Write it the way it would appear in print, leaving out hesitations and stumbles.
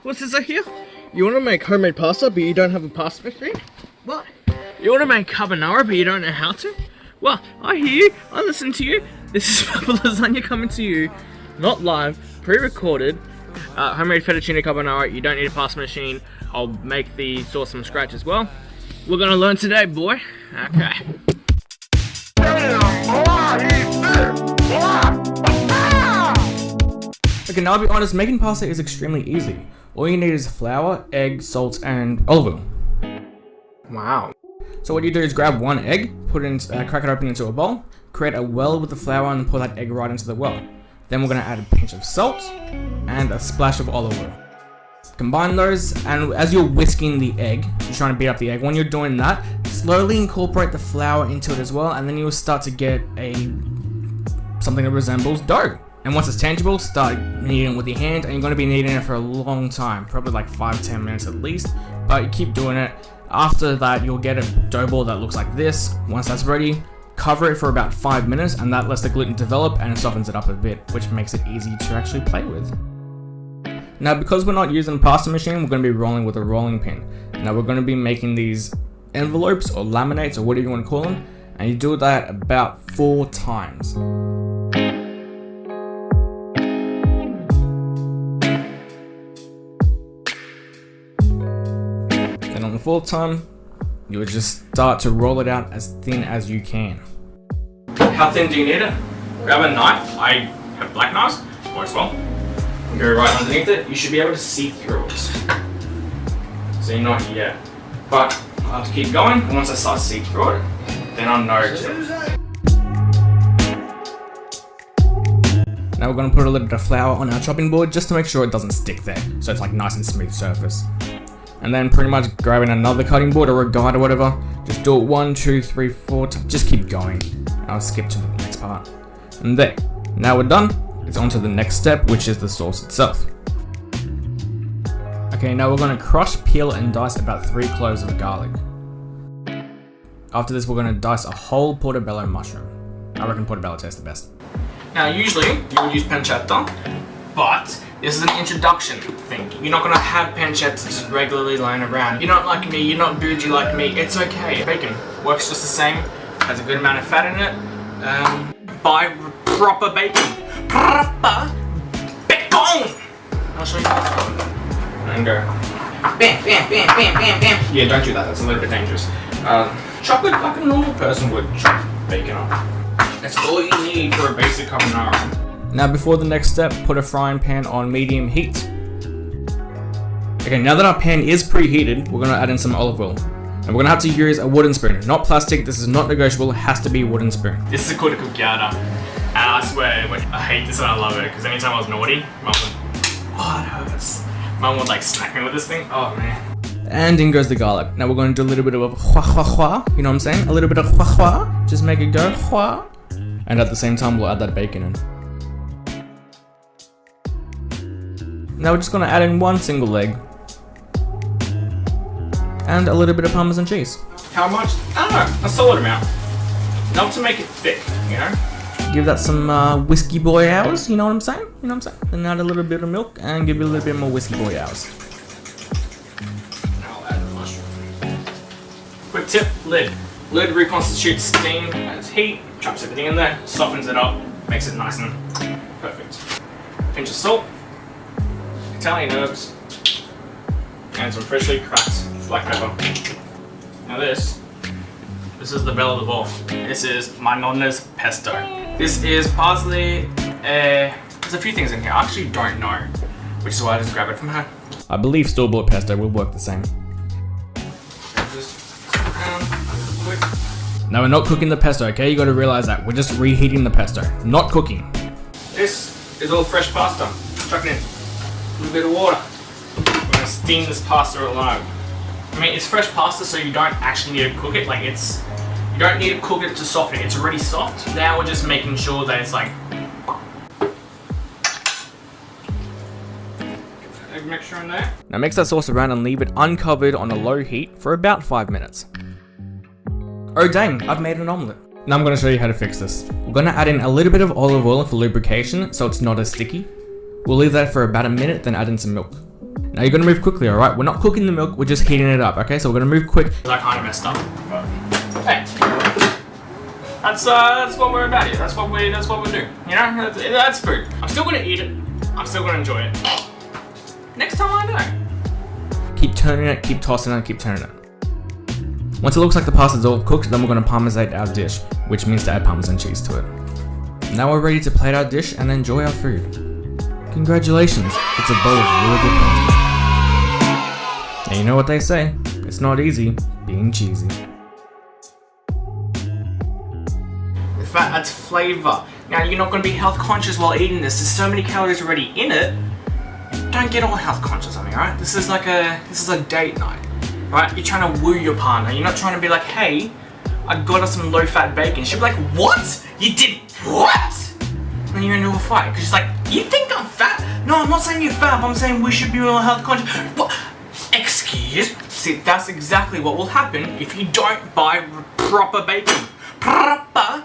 What's this here? You want to make homemade pasta, but you don't have a pasta machine? What? You want to make carbonara, but you don't know how to? Well, I hear you. I listen to you. This is Papa Lasagna coming to you, not live, pre-recorded. Homemade fettuccine carbonara. You don't need a pasta machine. I'll make the sauce from scratch as well. We're gonna learn today, boy. Okay. Okay, now I'll be honest, making pasta is extremely easy. All you need is flour, egg, salt, and olive oil. Wow. So what you do is grab one egg, put it in, crack it open into a bowl, create a well with the flour and pour that egg right into the well. Then we're gonna add a pinch of salt and a splash of olive oil. Combine those, and as you're whisking the egg, you're trying to beat up the egg, when you're doing that, slowly incorporate the flour into it as well, and then you'll start to get something that resembles dough. And once it's tangible, start kneading it with your hand, and you're going to be kneading it for a long time, probably like 5-10 minutes at least, but you keep doing it. After that, you'll get a dough ball that looks like this. Once that's ready, cover it for about 5 minutes, and that lets the gluten develop and it softens it up a bit, which makes it easy to actually play with. Now, because we're not using a pasta machine, we're going to be rolling with a rolling pin. Now, we're going to be making these envelopes or laminates or whatever you want to call them, and you do that about 4 times. Then on the 4th time, you would just start to roll it out as thin as you can. How thin do you need it? Grab a knife. I have black knives, works well. Go right underneath it. You should be able to see through it. So you're not yet. But I'll have to keep going. And once I start to see through it, then I'll know to. Now we're going to put a little bit of flour on our chopping board just to make sure it doesn't stick there. So it's like nice and smooth surface. And then pretty much grabbing another cutting board or a guide or whatever. Just do it 1, 2, 3, 4 times. Just keep going. I'll skip to the next part. And there. Now we're done. It's on to the next step, which is the sauce itself. Okay, now we're going to crush, peel, and dice about 3 cloves of garlic. After this, we're going to dice a whole Portobello mushroom. I reckon Portobello tastes the best. Now, usually, you would use Pancetta, but this is an introduction thing. You're not going to have Pancetta just regularly lying around. You're not like me, you're not bougie like me, it's okay. Bacon works just the same, has a good amount of fat in it. Buy proper bacon. Proper bacon! I'll show you this. And go. Bam, bam, bam, bam, bam, bam. Yeah, don't do that, that's a little bit dangerous. Chop it like a normal person would chop bacon up. That's all you need for a basic carbonara. Now before the next step, put a frying pan on medium heat. Okay, now that our pan is preheated, we're going to add in some olive oil. And we're going to have to use a wooden spoon, not plastic. This is not negotiable, it has to be a wooden spoon. This is called a cucchiata. And I swear, I hate this and I love it, because anytime I was naughty, Mum would, oh, it hurts. Mum would like smack me with this thing, oh man. And in goes the garlic. Now we're going to do a little bit of hua hua hua, you know what I'm saying? A little bit of hua hua, just make it go hua. And at the same time, we'll add that bacon in. Now we're just going to add in 1 single egg. And a little bit of Parmesan cheese. How much? I don't know, a solid amount. Enough to make it thick, you know? Give that some whiskey boy hours, you know what I'm saying? You know what I'm saying? Then add a little bit of milk and give it a little bit more whiskey boy hours. Now I'll add the mushroom. Quick tip, lid. Lid reconstitutes steam, adds heat, chops everything in there, softens it up, makes it nice and perfect. Pinch of salt, Italian herbs, and some freshly cracked black pepper. Now this is the belle of the ball. This is my Nonna's pesto. This is parsley, there's a few things in here I actually don't know, which is why I just grab it from her. I believe store-bought pesto will work the same. Now we're not cooking the pesto, okay? You gotta realize that. We're just reheating the pesto, not cooking. This is all fresh pasta. Chuck it in. A little bit of water. We're gonna steam this pasta alive. I mean, it's fresh pasta, so you don't actually need to cook it. Like, you don't need to cook it to soften it. It's already soft. Now we're just making sure that it's like... Egg mixture in there. Now mix that sauce around and leave it uncovered on a low heat for about 5 minutes. Oh dang, I've made an omelette. Now I'm going to show you how to fix this. We're going to add in a little bit of olive oil for lubrication so it's not as sticky. We'll leave that for about a minute, then add in some milk. Now you're gonna move quickly, alright? We're not cooking the milk, we're just heating it up, okay? So we're gonna move quick. I kind of messed up. But hey, that's what we're about here. That's what we do. You know, that's food. I'm still gonna eat it. I'm still gonna enjoy it. Next time I know. Keep turning it, keep tossing it, keep turning it. Once it looks like the pasta's all cooked, then we're gonna parmesan our dish, which means to add Parmesan cheese to it. Now we're ready to plate our dish and enjoy our food. Congratulations, it's a bowl of really good pasta. Now you know what they say, it's not easy being cheesy. The fat adds flavor. Now you're not going to be health conscious while eating this. There's so many calories already in it. Don't get all health conscious on me, alright? This is a date night. Alright? You're trying to woo your partner. You're not trying to be like, hey, I got us some low fat bacon. She'll be like, what? You did what? And then you're into a fight because she's like, you think I'm fat? No, I'm not saying you're fat. I'm saying we should be more health conscious. What? Excuse? See, that's exactly what will happen if you don't buy proper bacon. Proper